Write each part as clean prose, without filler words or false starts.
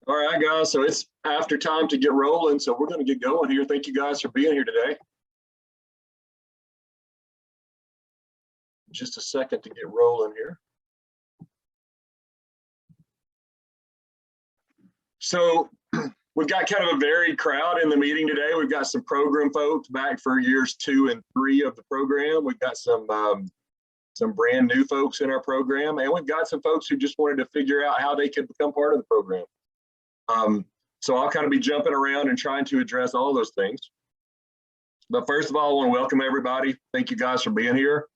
All right, guys, so it's after time to get rolling, so we're going to get going here. Thank you guys for being here today. Just a second to get rolling here. So we've got kind of a varied crowd in the meeting today. We've got some program folks back for years 2 and 3 of the program. We've got some brand new folks in our program, and we've got some folks who just wanted to figure out how they could become part of the program. So I'll kind of be jumping around and trying to address all those things. But first of all, I want to welcome everybody. Thank you guys for being here.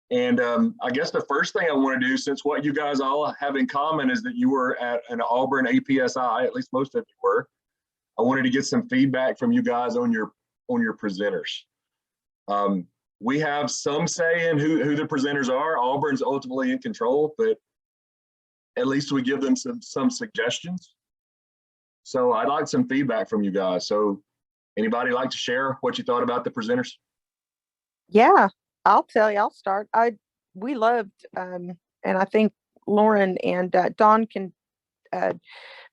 And I guess the first thing I want to do, since what you guys all have in common is that you were at an Auburn APSI, at least most of you were, I wanted to get some feedback from you guys on your presenters. We have some say in who the presenters are. Auburn's ultimately in control, but at least we give them some suggestions. So I'd like some feedback from you guys. So anybody like to share what you thought about the presenters? Yeah, I'll tell you, I'll start. We loved, and I think Lauren and Dawn can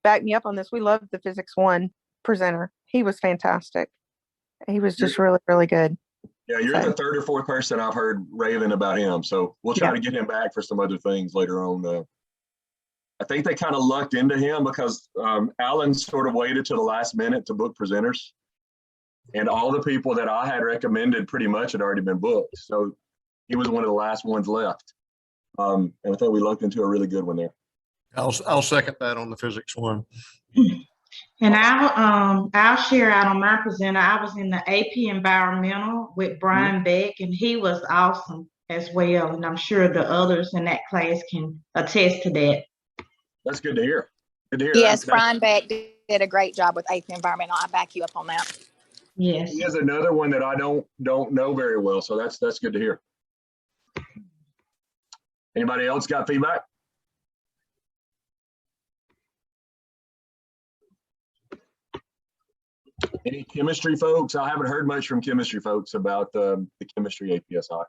back me up on this. We loved the Physics 1 presenter. He was fantastic. He was just really, really good. Yeah, you're the third or fourth person I've heard raving about him. So we'll try to get him back for some other things later on. I think they kind of lucked into him because Alan sort of waited to the last minute to book presenters. And all the people that I had recommended pretty much had already been booked. So he was one of the last ones left. And I think we lucked into a really good one there. I'll second that on the Physics 1. And I'll share out on my presenter. I was in the AP Environmental with Brian Beck, and he was awesome as well. And I'm sure the others in that class can attest to that. That's good to hear. Good to hear. Yes, Brian Beck did a great job with AP Environmental. I back you up on that. Yes. He has another one that I don't know very well, so that's good to hear. Anybody else got feedback? Any chemistry folks? I haven't heard much from chemistry folks about the chemistry APSI.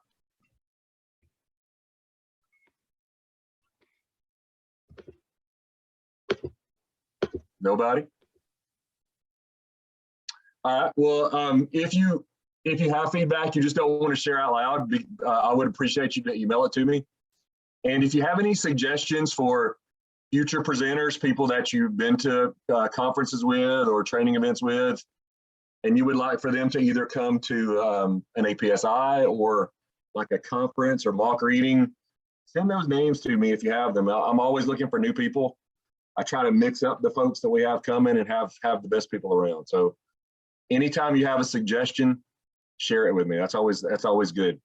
Nobody? All right. Well, if you have feedback you just don't want to share out loud, I would appreciate you to email it to me. And if you have any suggestions for future presenters, people that you've been to conferences with or training events with, and you would like for them to either come to an APSI or like a conference or mock reading, send those names to me if you have them. I'm always looking for new people. I try to mix up the folks that we have coming and have the best people around. So anytime you have a suggestion, share it with me. That's always good.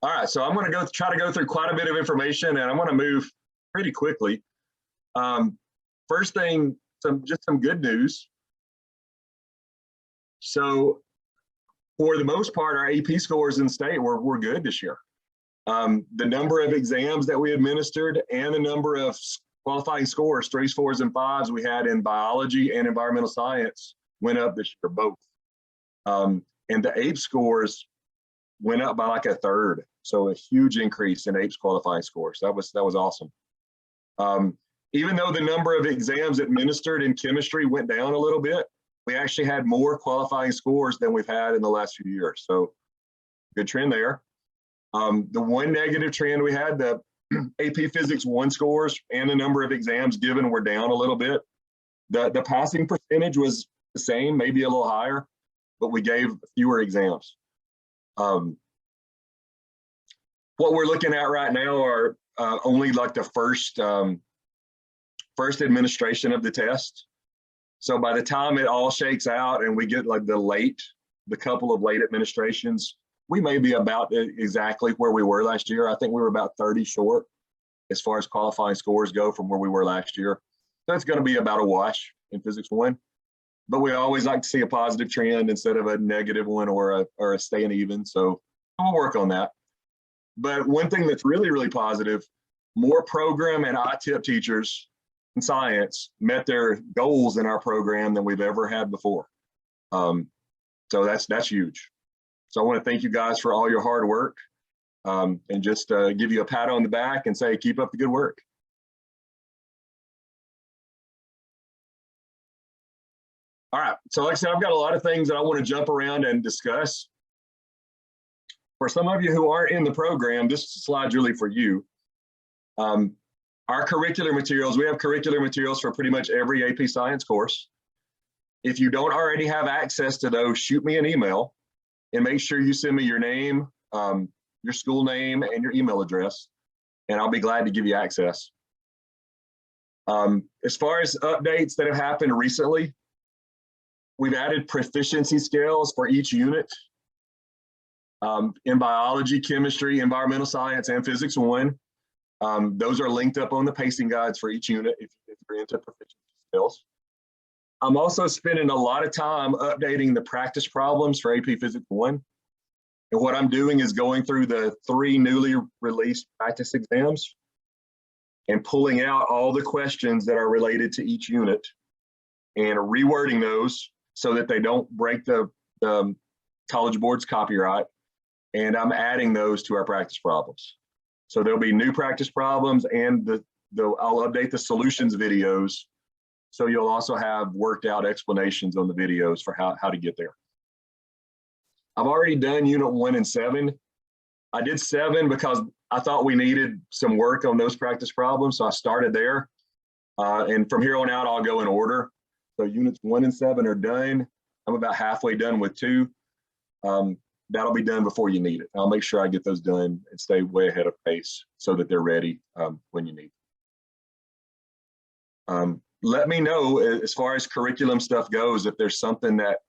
All right, so I'm going to try to go through quite a bit of information, and I'm going to move pretty quickly. First thing, just some good news. So for the most part, our AP scores in state were good this year. The number of exams that we administered and the number of qualifying scores, 3s, 4s, and 5s we had in biology and environmental science went up this year, both. And the APE scores went up by like a third. So a huge increase in APES qualifying scores. That was awesome. Even though the number of exams administered in chemistry went down a little bit, we actually had more qualifying scores than we've had in the last few years. So good trend there. The one negative trend we had, the AP Physics 1 scores and the number of exams given were down a little bit. The passing percentage was the same, maybe a little higher, but we gave fewer exams. What we're looking at right now are only like the first administration of the test. So by the time it all shakes out and we get like the couple of late administrations, we may be about exactly where we were last year. I think we were about 30 short as far as qualifying scores go from where we were last year. So it's going to be about a wash in Physics 1. But we always like to see a positive trend instead of a negative one or a staying even. So we'll work on that. But one thing that's really, really positive, more program and ITIP teachers in science met their goals in our program than we've ever had before. So that's huge. So I want to thank you guys for all your hard work and just give you a pat on the back and say, keep up the good work. All right, so like I said, I've got a lot of things that I want to jump around and discuss. For some of you who aren't in the program, this slide's really for you. Our curricular materials, we have curricular materials for pretty much every AP Science course. If you don't already have access to those, shoot me an email and make sure you send me your name, your school name, and your email address, and I'll be glad to give you access. As far as updates that have happened recently, we've added proficiency scales for each unit in biology, chemistry, environmental science, and physics 1. Those are linked up on the pacing guides for each unit if you're into proficiency skills. I'm also spending a lot of time updating the practice problems for AP Physics 1. And what I'm doing is going through the 3 newly released practice exams and pulling out all the questions that are related to each unit and rewording those so that they don't break the College Board's copyright. And I'm adding those to our practice problems. So there'll be new practice problems, and I'll update the solutions videos. So you'll also have worked out explanations on the videos for how to get there. I've already done unit 1 and 7. I did 7 because I thought we needed some work on those practice problems. So I started there. And from here on out, I'll go in order. So units 1 and 7 are done. I'm about halfway done with 2. That'll be done before you need it. I'll make sure I get those done and stay way ahead of pace so that they're ready when you need them. Let me know as far as curriculum stuff goes, if there's something that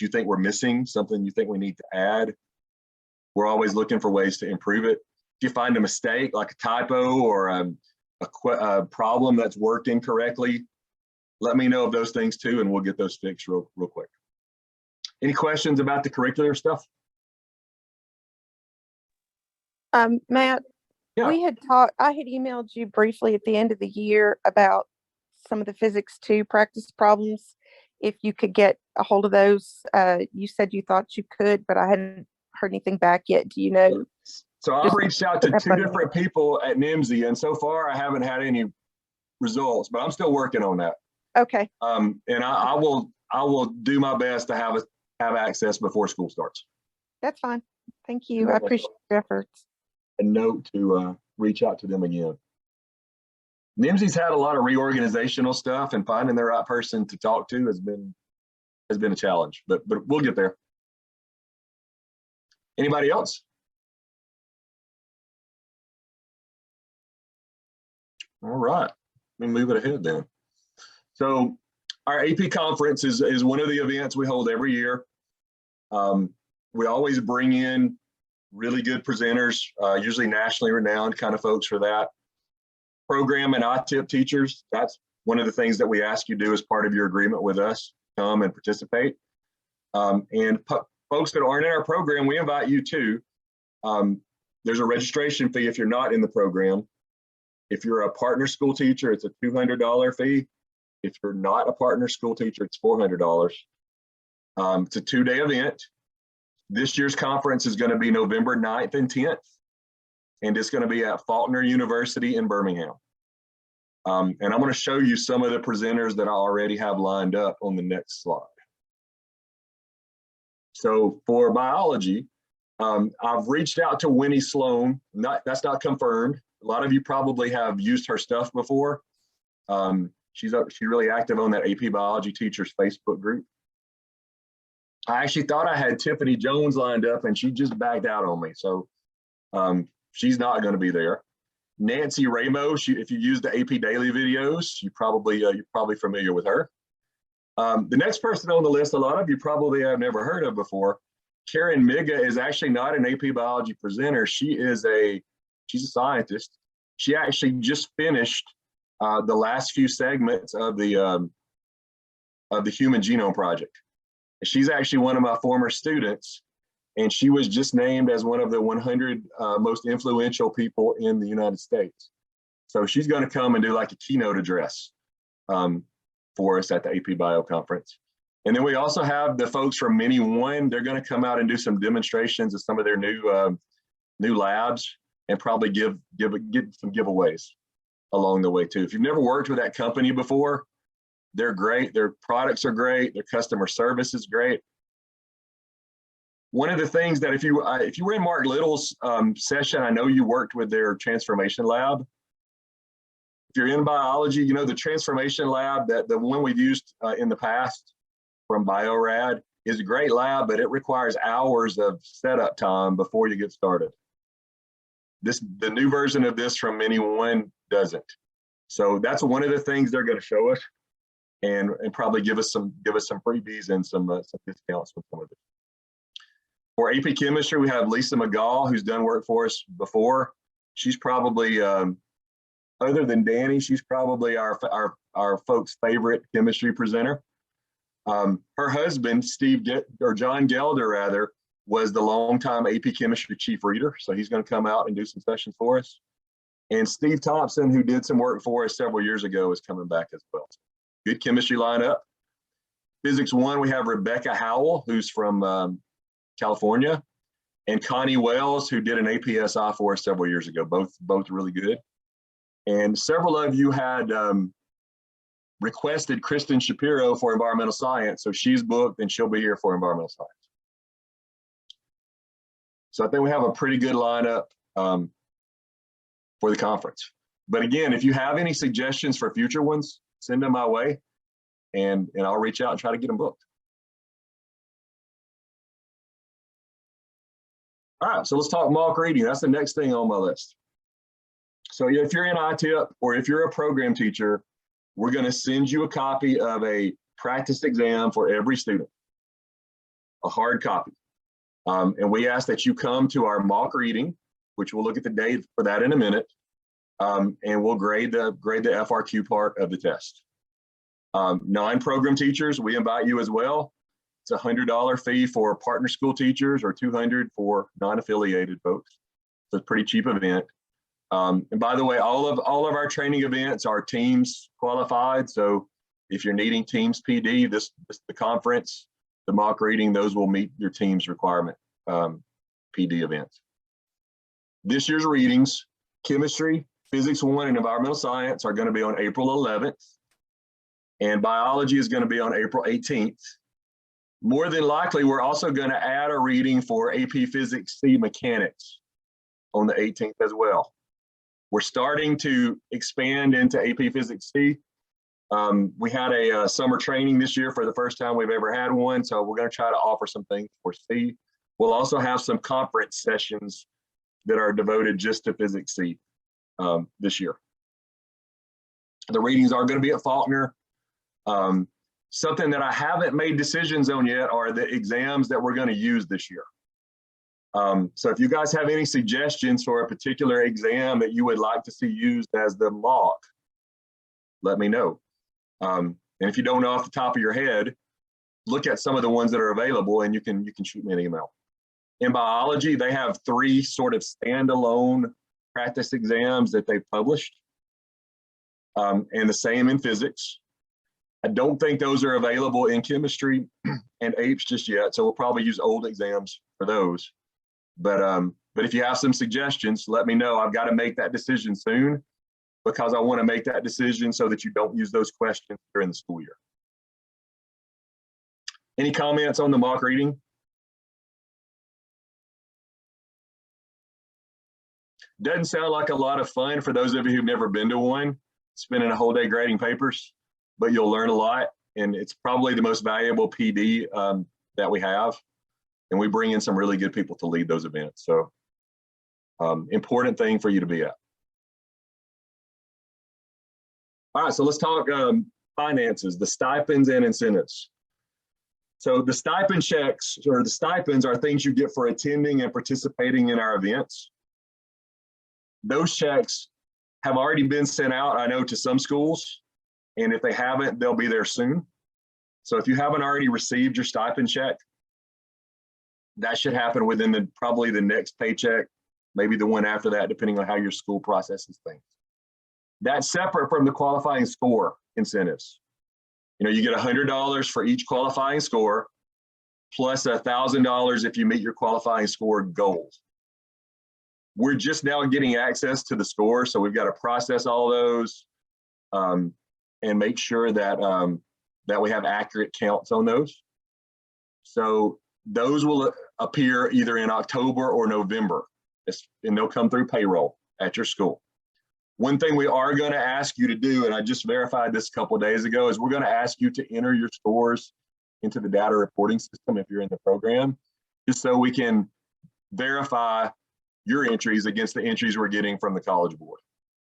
you think we're missing, something you think we need to add. We're always looking for ways to improve it. If you find a mistake, like a typo or a problem that's worked incorrectly, let me know of those things too, and we'll get those fixed real quick. Any questions about the curricular stuff? Matt, Yeah. I had emailed you briefly at the end of the year about some of the physics 2 practice problems. If you could get a hold of those, you said you thought you could, but I hadn't heard anything back yet. Do you know? So I've reached out to 2 different people at NIMSY, and so far I haven't had any results, but I'm still working on that. Okay. And I will do my best to have access before school starts. That's fine. Thank you. I appreciate your efforts. A note to reach out to them again. NIMSY's had a lot of reorganizational stuff, and finding the right person to talk to has been a challenge, but we'll get there. Anybody else? All right, let me move it ahead then. So our AP conference is one of the events we hold every year. We always bring in really good presenters, usually nationally renowned kind of folks for that. Program and ITIP teachers, that's one of the things that we ask you to do as part of your agreement with us, come and participate. And folks that aren't in our program, we invite you to. There's a registration fee if you're not in the program. If you're a partner school teacher, it's a $200 fee. If you're not a partner school teacher, it's $400. It's a 2-day event. This year's conference is going to be November 9th and 10th, and it's going to be at Faulkner University in Birmingham. And I'm going to show you some of the presenters that I already have lined up on the next slide. So for biology, I've reached out to Winnie Sloan. That's not confirmed. A lot of you probably have used her stuff before. She's really active on that AP Biology Teachers Facebook group. I actually thought I had Tiffany Jones lined up, and she just backed out on me. So she's not going to be there. Nancy Ramos, if you use the AP Daily videos, you're probably familiar with her. The next person on the list, a lot of you probably have never heard of before. Karen Miga is actually not an AP Biology presenter. She's a scientist. She actually just finished the last few segments of the Human Genome Project. She's actually one of my former students, and she was just named as one of the 100 most influential people in the United States. So she's going to come and do like a keynote address for us at the AP Bio Conference. And then we also have the folks from Mini One. They're going to come out and do some demonstrations of some of their new labs, and probably get some giveaways along the way too. If you've never worked with that company before, They're great. Their products are great. Their customer service is great. One of the things that if you were in Mark Little's session, I know you worked with their transformation lab. If you're in biology, you know the transformation lab, that the one we've used in the past from BioRad is a great lab, but it requires hours of setup time before you get started. The new version of this from Mini-1 doesn't. So that's one of the things they're going to show us, and probably give us some freebies and some discounts with some of it. For AP Chemistry, we have Lisa McGaw, who's done work for us before. She's probably, other than Danny, she's probably our folks' favorite chemistry presenter. Her husband, John Gelder rather, was the longtime AP Chemistry chief reader. So he's going to come out and do some sessions for us. And Steve Thompson, who did some work for us several years ago, is coming back as well. Good chemistry lineup. Physics 1, we have Rebecca Howell, who's from California, and Connie Wells, who did an APSI for us several years ago, both really good. And several of you had requested Kristen Shapiro for environmental science, so she's booked and she'll be here for environmental science. So I think we have a pretty good lineup for the conference. But again, if you have any suggestions for future ones, send them my way, and I'll reach out and try to get them booked. All right, so let's talk mock reading. That's the next thing on my list. So if you're in ITIP or if you're a program teacher, we're going to send you a copy of a practice exam for every student, a hard copy. And we ask that you come to our mock reading, which we'll look at the date for that in a minute, and we'll grade the FRQ part of the test. Non-program teachers, we invite you as well. It's a $100 fee for partner school teachers or $200 for non-affiliated folks. So it's a pretty cheap event. And by the way, all of our training events are Teams qualified. So if you're needing Teams PD, the conference, the mock reading, those will meet your Teams requirement PD events. This year's readings, chemistry, physics 1, and environmental science are going to be on April 11th. And biology is going to be on April 18th. More than likely, we're also going to add a reading for AP Physics C Mechanics on the 18th as well. We're starting to expand into AP Physics C. We had a summer training this year for the first time we've ever had one, so we're going to try to offer some things for C. We'll also have some conference sessions that are devoted just to Physics C this year. The readings are going to be at Faulkner. Something that I haven't made decisions on yet are the exams that we're going to use this year. So if you guys have any suggestions for a particular exam that you would like to see used as the mock, let me know. And if you don't know off the top of your head, look at some of the ones that are available and you can shoot me an email. In biology, they have 3 sort of standalone practice exams that they've published, and the same in physics. I don't think those are available in chemistry and APES just yet, so we'll probably use old exams for those. But if you have some suggestions, let me know. I've got to make that decision soon because I want to make that decision so that you don't use those questions during the school year. Any comments on the mock reading? Doesn't sound like a lot of fun for those of you who've never been to one, spending a whole day grading papers, but you'll learn a lot, and it's probably the most valuable PD that we have, and we bring in some really good people to lead those events. So important thing for you to be at. All right, so let's talk finances, the stipends and incentives. So the stipend checks, or the stipends, are things you get for attending and participating in our events. Those checks have already been sent out, I know, to some schools. And if they haven't, they'll be there soon. So if you haven't already received your stipend check, that should happen within probably the next paycheck, maybe the one after that, depending on how your school processes things. That's separate from the qualifying score incentives. You know, you get $100 for each qualifying score, plus $1,000 if you meet your qualifying score goal. We're just now getting access to the score, so we've got to process all those. and make sure that that we have accurate counts on those. So those will appear either in October or November, and they'll come through payroll at your school. One thing we are going to ask you to do, and I just verified this a couple of days ago, is we're going to ask you to enter your scores into the data reporting system if you're in the program, just so we can verify your entries against the entries we're getting from the College Board.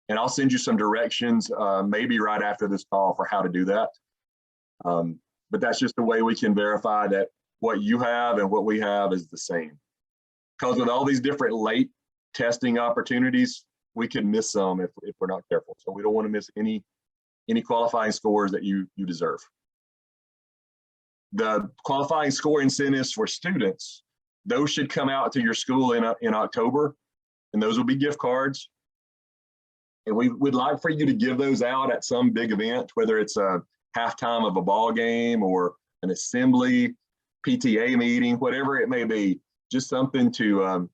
And I'll send you some directions, maybe right after this call, for how to do that. But that's just the way we can verify that what you have and what we have is the same. Because with all these different late testing opportunities, we could miss some if we're not careful. So we don't want to miss any qualifying scores that you deserve. The qualifying score incentives for students, those should come out to your school in October, and those will be gift cards. And we would like for you to give those out at some big event, whether it's a halftime of a ball game or an assembly, PTA meeting, whatever it may be, just something to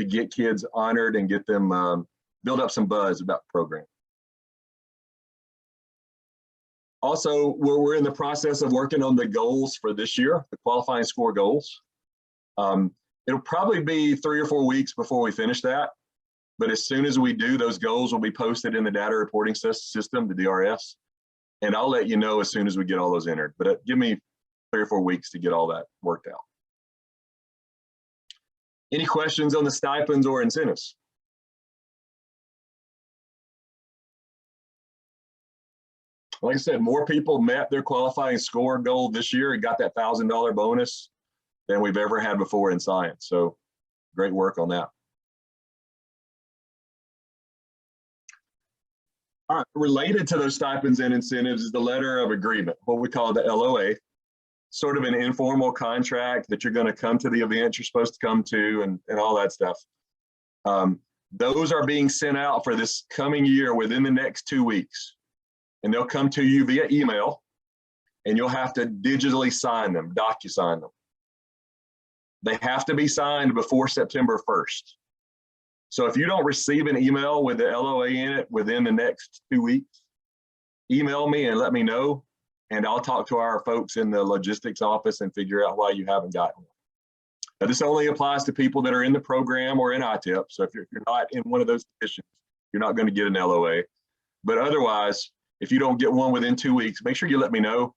get kids honored and get them build up some buzz about the program. Also, we're in the process of working on the goals for this year, the qualifying score goals. It'll probably be 3 or 4 weeks before we finish that. But as soon as we do, those goals will be posted in the data reporting system, the DRS. And I'll let you know as soon as we get all those entered. But give me 3 or 4 weeks to get all that worked out. Any questions on the stipends or incentives? Like I said, more people met their qualifying score goal this year and got that $1,000 bonus than we've ever had before in science. So great work on that. All right, related to those stipends and incentives is the letter of agreement, what we call the LOA, sort of an informal contract that you're going to come to the event you're supposed to come to and all that stuff. Those are being sent out for this coming year within the next 2 weeks. And they'll come to you via email, and you'll have to digitally sign them, DocuSign them. They have to be signed before September 1st. So if you don't receive an email with the LOA in it within the next 2 weeks, email me and let me know, and I'll talk to our folks in the logistics office and figure out why you haven't gotten one. Now, this only applies to people that are in the program or in ITIP. So if you're not in one of those positions, you're not going to get an LOA. But otherwise, if you don't get one within 2 weeks, make sure you let me know,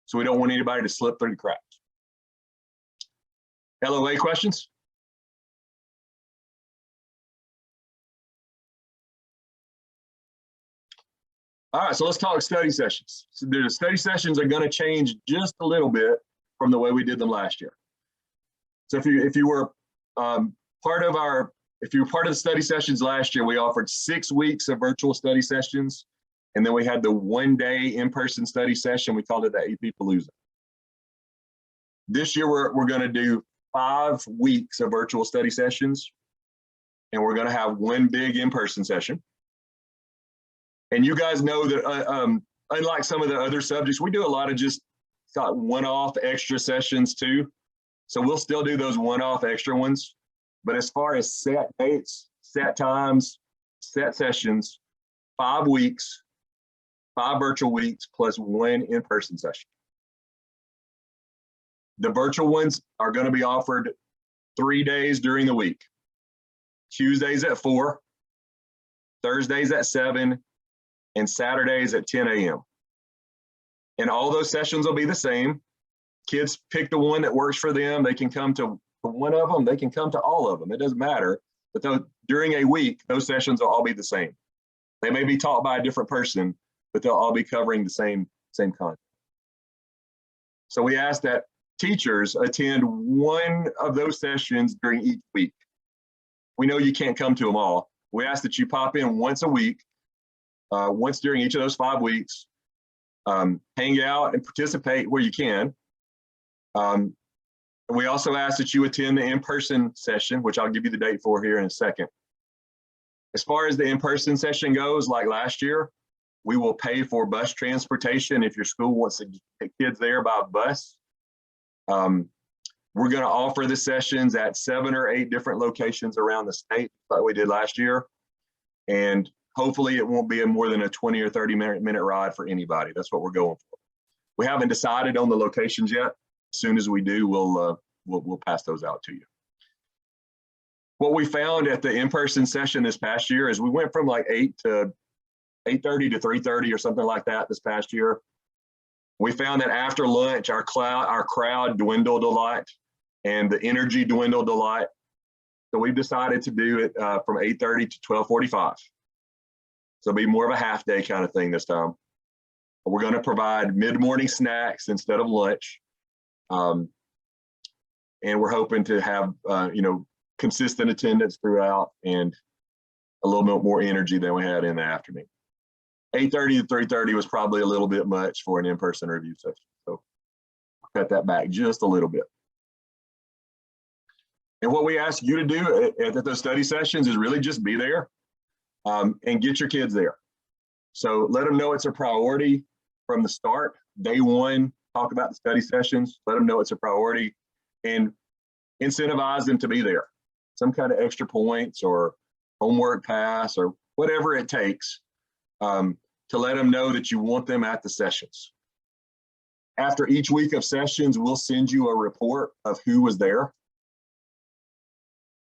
so we don't want anybody to slip through the cracks. LOA questions? All right, so let's talk study sessions. So the study sessions are going to change just a little bit from the way we did them last year. So if you were part of the study sessions last year, we offered 6 weeks of virtual study sessions, and then we had the 1-day in-person study session. We called it the AP Palooza. This year we're going to do 5 weeks of virtual study sessions, and we're going to have 1 big in-person session. And you guys know that unlike some of the other subjects, we do a lot of just one-off extra sessions too. So we'll still do those one-off extra ones. But as far as set dates, set times, set sessions, 5 weeks, 5 virtual weeks plus 1 in-person session. The virtual ones are going to be offered 3 days during the week. Tuesdays at 4, Thursdays at 7, and Saturdays at 10 a.m. And all those sessions will be the same. Kids pick the one that works for them. They can come to one of them. They can come to all of them. It doesn't matter. But during a week, those sessions will all be the same. They may be taught by a different person, but they'll all be covering the same content. So we ask that teachers attend one of those sessions during each week. We know you can't come to them all. We ask that you pop in once a week, once during each of those 5 weeks, hang out and participate where you can. We also ask that you attend the in-person session, which I'll give you the date for here in a second. As far as the in-person session goes, like last year, we will pay for bus transportation if your school wants to get kids there by bus. We're going to offer the sessions at 7 or 8 different locations around the state, like we did last year. And hopefully it won't be more than a 20 or 30-minute ride for anybody. That's what we're going for. We haven't decided on the locations yet. As soon as we do, we'll pass those out to you. What we found at the in-person session this past year is we went from like 8:30 to 3:30 or something like that this past year. We found that after lunch, our crowd dwindled a lot and the energy dwindled a lot. So we've decided to do it from 8:30 to 12:45. So it'll be more of a half day kind of thing this time. We're going to provide mid-morning snacks instead of lunch. And we're hoping to have, consistent attendance throughout and a little bit more energy than we had in the afternoon. 8:30 to 3:30 was probably a little bit much for an in-person review session. So cut that back just a little bit. And what we ask you to do at those study sessions is really just be there and get your kids there. So let them know it's a priority from the start. Day one, talk about the study sessions, let them know it's a priority and incentivize them to be there. Some kind of extra points or homework pass or whatever it takes to let them know that you want them at the sessions. After each week of sessions, we'll send you a report of who was there.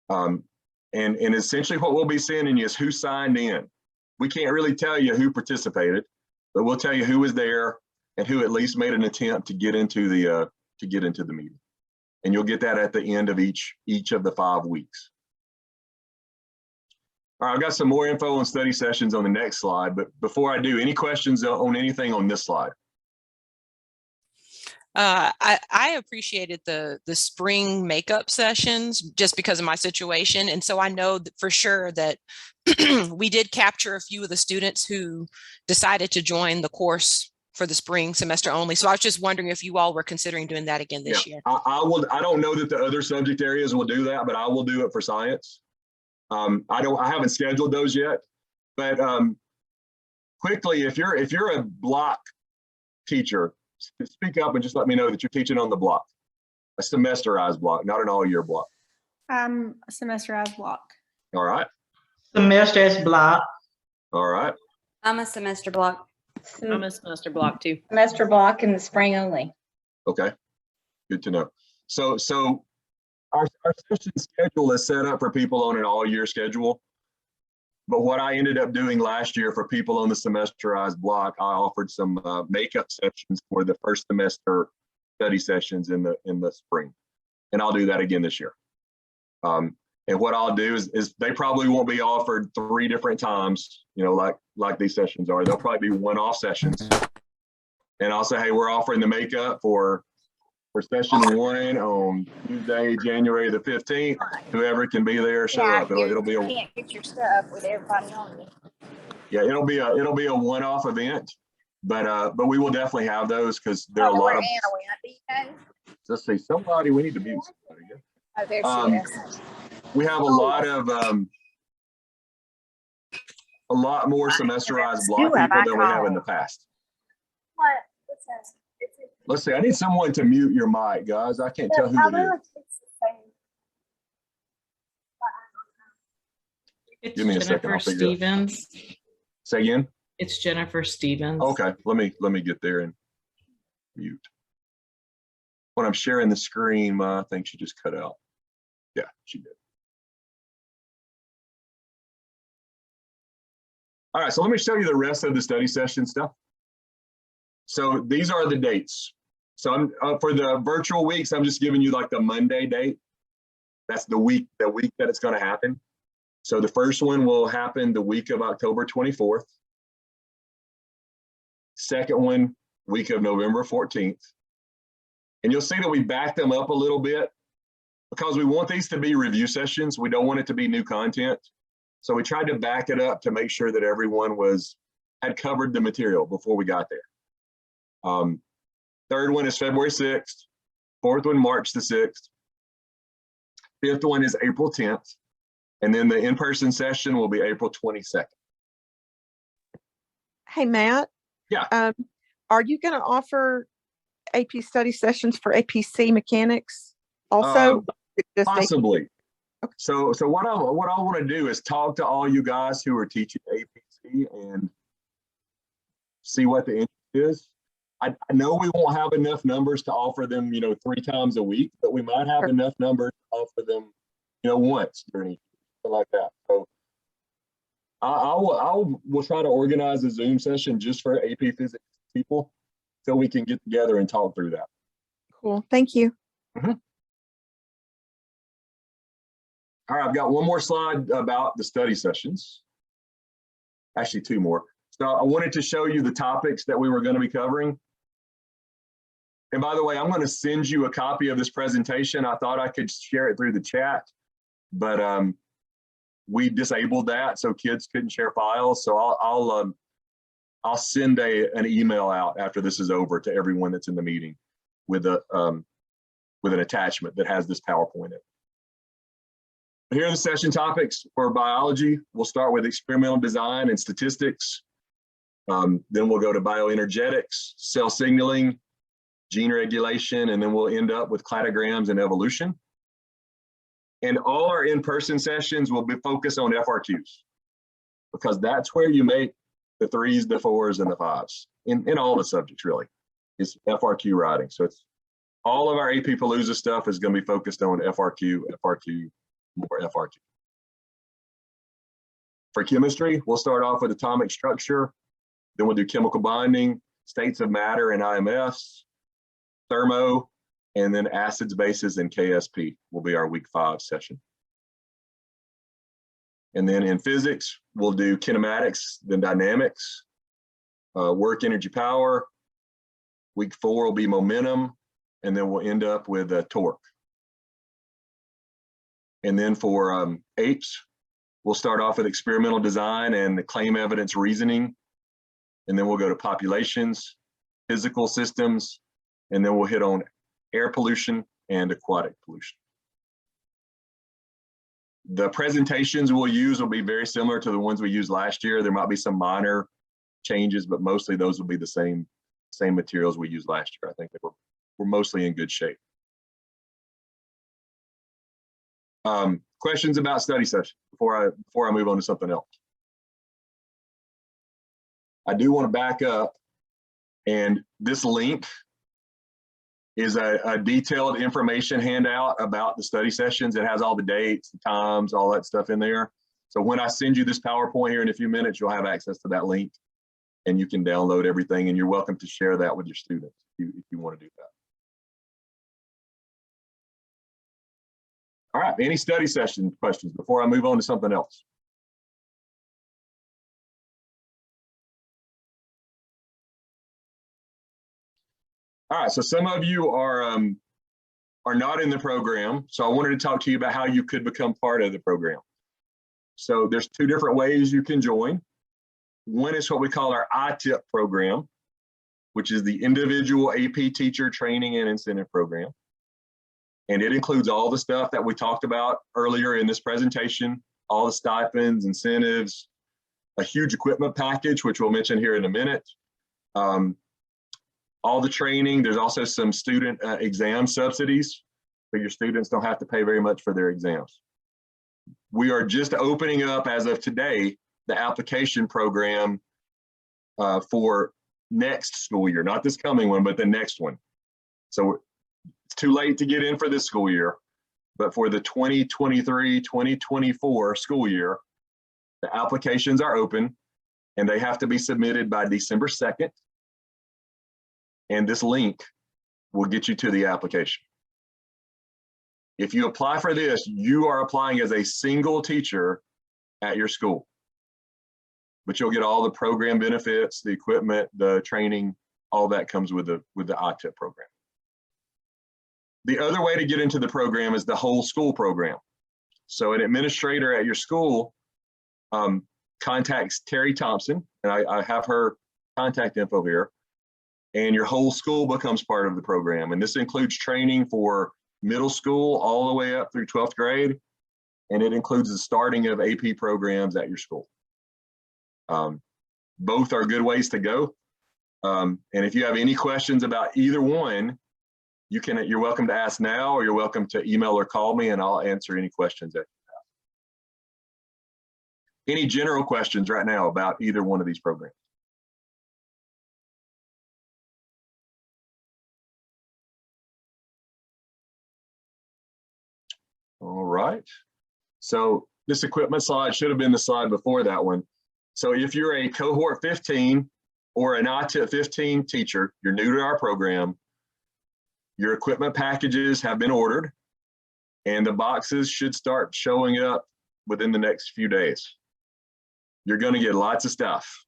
And essentially what we'll be sending you is who signed in. We can't really tell you who participated, but we'll tell you who was there and who at least made an attempt to get into the meeting. And you'll get that at the end of each of the 5 weeks. All right, I've got some more info on study sessions on the next slide, but before I do, any questions on anything on this slide? I appreciated the spring makeup sessions just because of my situation. And so I know that for sure that we did capture a few of the students who decided to join the course for the spring semester only. So I was just wondering if you all were considering doing that again this year. I don't know that the other subject areas will do that, but I will do it for science. I haven't scheduled those yet, but quickly, if you're a block teacher, speak up and just let me know that you're teaching on the block, a semesterized block, not an all-year block. A semesterized block. All right. Semester's block. All right. I'm a semester block. I'm a semester block too. Semester block in the spring only. Okay. Good to know. So our session schedule is set up for people on an all-year schedule. But what I ended up doing last year for people on the semesterized block, I offered some makeup sessions for the first semester study sessions in the spring. And I'll do that again this year. And what I'll do is they probably won't be offered 3 different times, like these sessions are. They'll probably be one-off sessions. And I'll say, hey, we're offering the makeup for session 1 on Tuesday, January the 15th. Whoever can be there, show up. It'll be you can't get your stuff with everybody on you. Yeah, it'll be a one-off event, but we will definitely have those because there are a lot of. Let's see, we need to mute somebody. Oh, there she is. We have a lot more semesterized block people than we have in the past. What? What's that? Let's see, I need someone to mute your mic, guys. I can't tell who it is. Give me a second. I'll figure it out. Stevens. Say again? It's Jennifer Stevens. Okay, let me get there and mute. When I'm sharing the screen, my thing should just cut out. Yeah, she did. All right, so let me show you the rest of the study session stuff. So these are the dates. So I'm for the virtual weeks, I'm just giving you like the Monday date. That's the week that it's going to happen. So the first one will happen the week of October 24th. Second one, week of November 14th. And you'll see that we back them up a little bit because we want these to be review sessions. We don't want it to be new content. So we tried to back it up to make sure that everyone had covered the material before we got there. Third one is February 6th. Fourth one, March the 6th. Fifth one is April 10th. And then the in-person session will be April 22nd. Hey, Matt. Yeah. Are you going to offer AP study sessions for APC mechanics also? Possibly. Okay. So what I want to do is talk to all you guys who are teaching APC see and see what the interest is. I know we won't have enough numbers to offer them, 3 times a week, but we might have Sure. enough numbers to offer them, once during each week, something like that. So we'll try to organize a Zoom session just for AP Physics people so we can get together and talk through that. Cool. Thank you. All right, I've got one more slide about the study sessions. Actually, 2 more. So I wanted to show you the topics that we were going to be covering. And by the way, I'm going to send you a copy of this presentation. I thought I could share it through the chat, but we disabled that so kids couldn't share files. So I'll send an email out after this is over to everyone that's in the meeting with an attachment that has this PowerPoint in it. Here are the session topics for biology. We'll start with experimental design and statistics. Then we'll go to bioenergetics, cell signaling, gene regulation, and then we'll end up with cladograms and evolution. And all our in-person sessions will be focused on FRQs because that's where you make the 3s, the 4s, and the 5s in all the subjects really. It's FRQ writing. So it's all of our AP Palooza stuff is going to be focused on FRQ, more FRQ. For chemistry, we'll start off with atomic structure, then we'll do chemical bonding, states of matter and IMFs, thermo, and then acids, bases, and KSP will be our week 5 session. And then in physics, we'll do kinematics, then dynamics, work, energy, power. Week 4 will be momentum, and then we'll end up with torque. And then for APES, we'll start off with experimental design and claim evidence reasoning. And then we'll go to populations, physical systems, and then we'll hit on air pollution and aquatic pollution. The presentations we'll use will be very similar to the ones we used last year. There might be some minor changes, but mostly those will be the same materials we used last year. I think that we're mostly in good shape. Questions about study session before I move on to something else? I do want to back up, and this link is a detailed information handout about the study sessions. It has all the dates, the times, all that stuff in there. So when I send you this PowerPoint here in a few minutes, you'll have access to that link and you can download everything, and you're welcome to share that with your students if you want to do that. All right, any study session questions before I move on to something else? All right, so some of you are not in the program, so I wanted to talk to you about how you could become part of the program. So there's 2 different ways you can join. One is what we call our ITIP program, which is the Individual AP Teacher Training and Incentive Program. And it includes all the stuff that we talked about earlier in this presentation, all the stipends, incentives, a huge equipment package, which we'll mention here in a minute. All the training. There's also some student exam subsidies, so your students don't have to pay very much for their exams. We are just opening up as of today the application program for next school year, not this coming one, but the next one. So it's too late to get in for this school year, but for the 2023-2024 school year, the applications are open and they have to be submitted by December 2nd. And this link will get you to the application. If you apply for this, you are applying as a single teacher at your school. But you'll get all the program benefits, the equipment, the training, all that comes with the ITIP program. The other way to get into the program is the whole school program. So an administrator at your school contacts Terry Thompson, and I have her contact info here, and your whole school becomes part of the program. And this includes training for middle school all the way up through 12th grade, and it includes the starting of AP programs at your school. Both are good ways to go. And if you have any questions about either one, you're welcome to ask now, or you're welcome to email or call me, and I'll answer any questions that Any general questions right now about either one of these programs? All right. So this equipment slide should have been the slide before that one. So if you're a cohort 15 or an ITIP 15 teacher, you're new to our program, your equipment packages have been ordered and the boxes should start showing up within the next few days. You're going to get lots of stuff.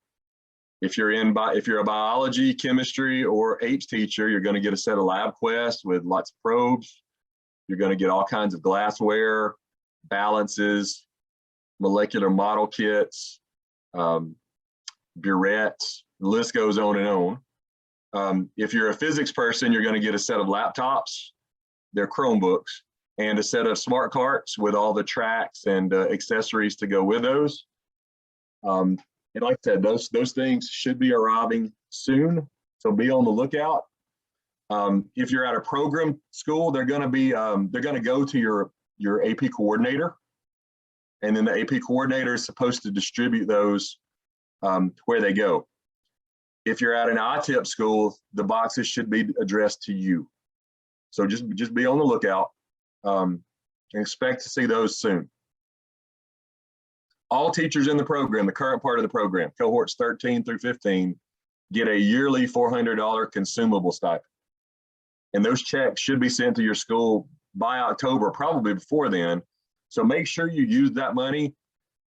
If you're a biology, chemistry, or H teacher, you're going to get a set of lab quests with lots of probes. You're going to get all kinds of glassware, balances, molecular model kits, burettes, the list goes on and on. If you're a physics person, you're going to get a set of laptops, they're Chromebooks, and a set of smart carts with all the tracks and accessories to go with those. And like I said, those things should be arriving soon, so be on the lookout. If you're at a program school, they're going to go to your AP coordinator, and then the AP coordinator is supposed to distribute those where they go. If you're at an ITIP school, the boxes should be addressed to you. So just be on the lookout and expect to see those soon. All teachers in the program, the current part of the program, cohorts 13 through 15, get a yearly $400 consumable stipend. And those checks should be sent to your school by October, probably before then. So make sure you use that money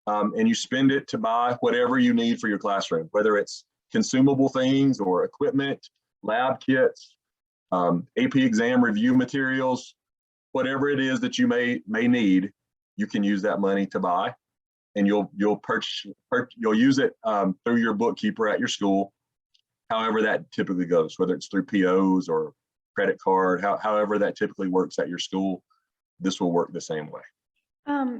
and you spend it to buy whatever you need for your classroom, whether it's consumable things or equipment, lab kits, AP exam review materials, whatever it is that you may need, you can use that money to buy, and you'll use it through your bookkeeper at your school, however that typically goes, whether it's through POs or credit card, however that typically works at your school, this will work the same way.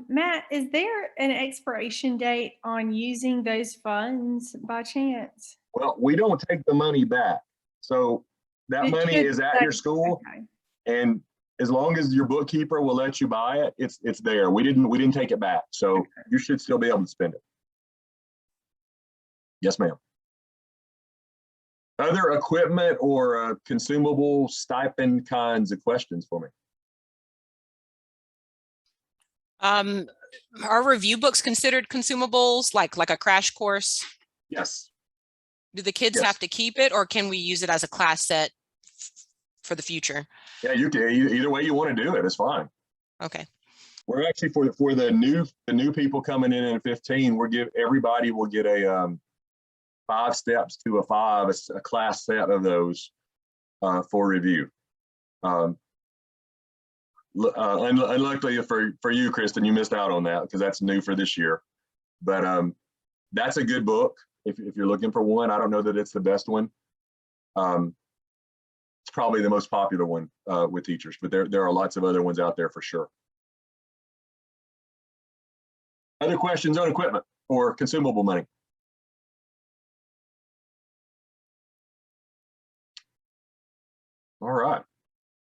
Matt, is there an expiration date on using those funds by chance? Well, we don't take the money back. So that money is at your school, Okay. and as long as your bookkeeper will let you buy it, it's there. We didn't take it back. So you should still be able to spend it. Yes, ma'am. Other equipment or consumable stipend kinds of questions for me? Are review books considered consumables, like a crash course? Yes. Do the kids Yes. have to keep it, or can we use it as a class set for the future? Yeah, you can. Either way you want to do it, it's fine. Okay. We're actually for the new people coming in 15. Everybody will get a 5 steps to a 5, a class set of those for review. Unluckily for you, Kristen, you missed out on that because that's new for this year. But that's a good book if you're looking for one. I don't know that it's the best one. It's probably the most popular one with teachers, but there are lots of other ones out there for sure. Other questions on equipment or consumable money? All right.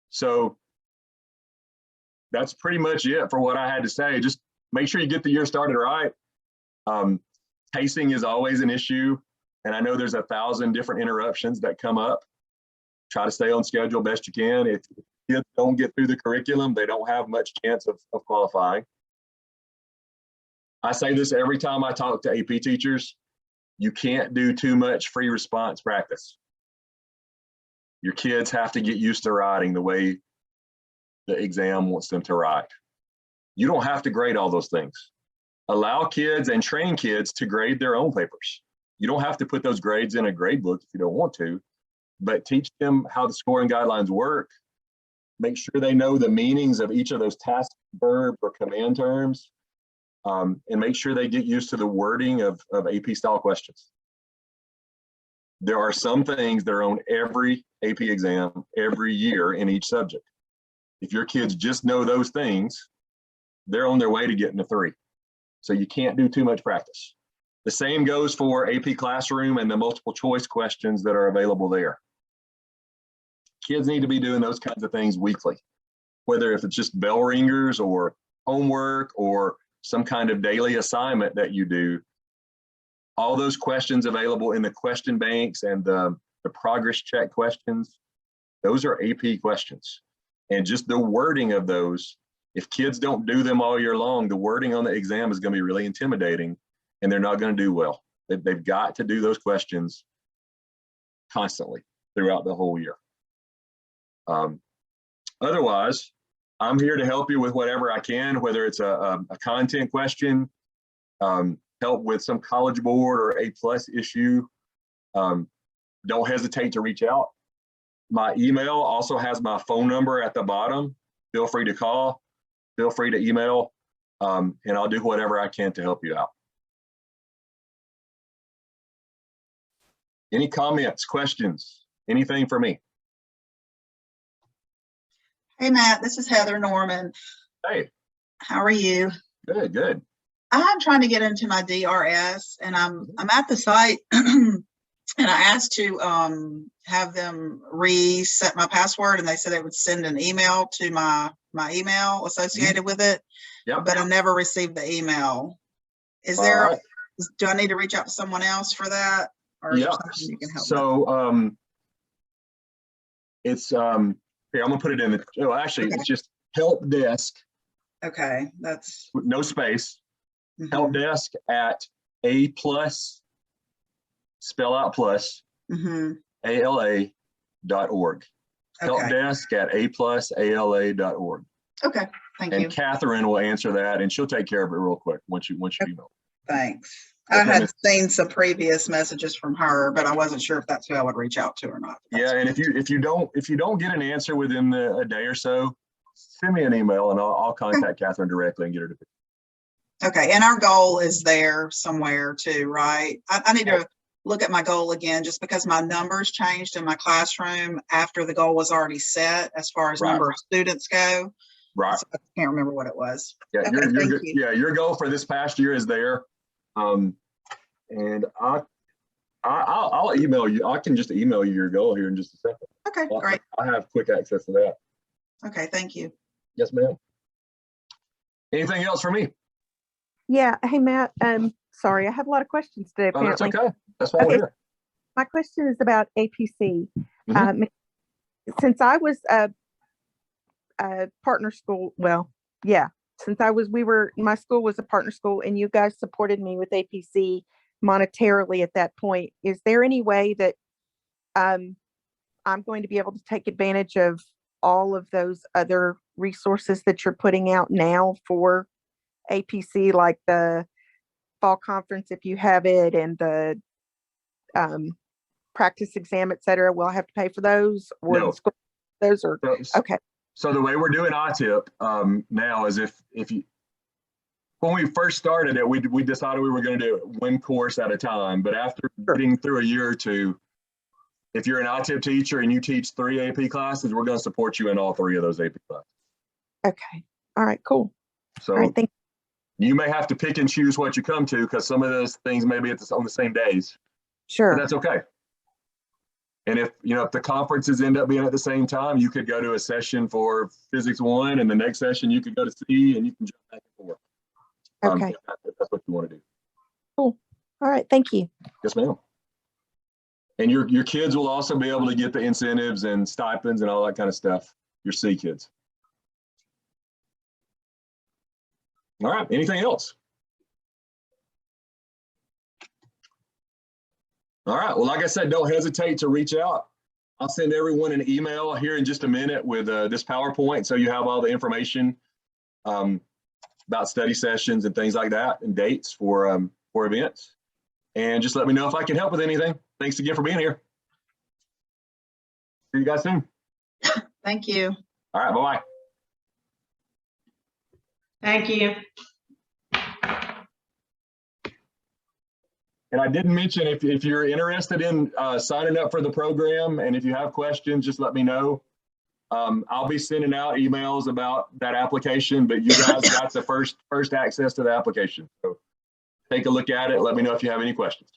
So that's pretty much it for what I had to say. Just make sure you get the year started right. Pacing is always an issue, and I know there's 1,000 different interruptions that come up. Try to stay on schedule best you can. If kids don't get through the curriculum, they don't have much chance of qualifying. I say this every time I talk to AP teachers: you can't do too much free response practice. Your kids have to get used to writing the way the exam wants them to write. You don't have to grade all those things. Allow kids and train kids to grade their own papers. You don't have to put those grades in a grade book if you don't want to, but teach them how the scoring guidelines work. Make sure they know the meanings of each of those task, verb, or command terms, and make sure they get used to the wording of AP style questions. There are some things that are on every AP exam every year in each subject. If your kids just know those things, they're on their way to getting a 3. So you can't do too much practice. The same goes for AP Classroom and the multiple choice questions that are available there. Kids need to be doing those kinds of things weekly, whether if it's just bell ringers or homework or some kind of daily assignment that you do, all those questions available in the question banks and the progress check questions, those are AP questions. And just the wording of those, if kids don't do them all year long, the wording on the exam is going to be really intimidating and they're not going to do well. They've got to do those questions constantly throughout the whole year. Otherwise, I'm here to help you with whatever I can, whether it's a content question, help with some College Board or A+ issue. Don't hesitate to reach out. My email also has my phone number at the bottom. Feel free to call, feel free to email, and I'll do whatever I can to help you out. Any comments, questions, anything for me? Hey, Matt, this is Heather Norman. Hey. How are you? Good, good. I'm trying to get into my DRS and I'm at the site and I asked to have them reset my password and they said they would send an email to my email associated with it. Yep. But I never received the email. Is there, do I need to reach out to someone else for that? Or is there something you can help with? It's here, I'm gonna put it in the, oh, actually, it's just help desk. Okay, that's no space. Help desk at A+, spell out plus, ALA.org. Help desk at A+ALA.org. Okay, thank you. And Catherine will answer that and she'll take care of it real quick once you email. Thanks. I had seen some previous messages from her, but I wasn't sure if that's who I would reach out to or not. Yeah, and if you don't get an answer within a day or so, send me an email and I'll contact Catherine directly and get her to. Okay, and our goal is there somewhere too, right? I need to look at my goal again, just because my numbers changed in my classroom after the goal was already set as far as number of students go. Right. So I can't remember what it was. Yeah, okay, your goal for this past year is there. And I'll email you. I can just email you your goal here in just a second. Okay, great. I have quick access to that. Okay, thank you. Yes, ma'am. Anything else for me? Yeah. Hey, Matt. Sorry, I have a lot of questions today. Oh, Apparently. that's okay. That's why we're here. My question is about APC. Since I was a partner school, well, yeah. Since my school was a partner school and you guys supported me with APC monetarily at that point, is there any way that I'm going to be able to take advantage of all of those other resources that you're putting out now for APC, like the fall conference, if you have it, and the practice exam, et cetera? Will I have to pay for those? Or No. Those are okay. So the way we're doing ITIP now is if you, when we first started it, we decided we were going to do it one course at a time. But after getting through a year or two, if you're an ITIP teacher and you teach 3 AP classes, we're going to support you in all 3 of those AP classes. Okay. All right, cool. So all right, thank you may have to pick and choose what you come to because some of those things may be on the same days. Sure. But that's okay. And if the conferences end up being at the same time, you could go to a session for Physics 1 and the next session you could go to C and you can jump back and forth. Okay. If that's what you want to do. Cool. All right. Thank you. Yes, ma'am. And your kids will also be able to get the incentives and stipends and all that kind of stuff. Your C kids. All right. Anything else? All right. Well, like I said, don't hesitate to reach out. I'll send everyone an email here in just a minute with this PowerPoint, so you have all the information about study sessions and things like that, and dates for events. And just let me know if I can help with anything. Thanks again for being here. See you guys soon. Thank you. All right. Bye-bye. Thank you. And I didn't mention, if you're interested in signing up for the program, and if you have questions, just let me know. I'll be sending out emails about that application, but you guys got the first access to the application. So take a look at it. Let me know if you have any questions.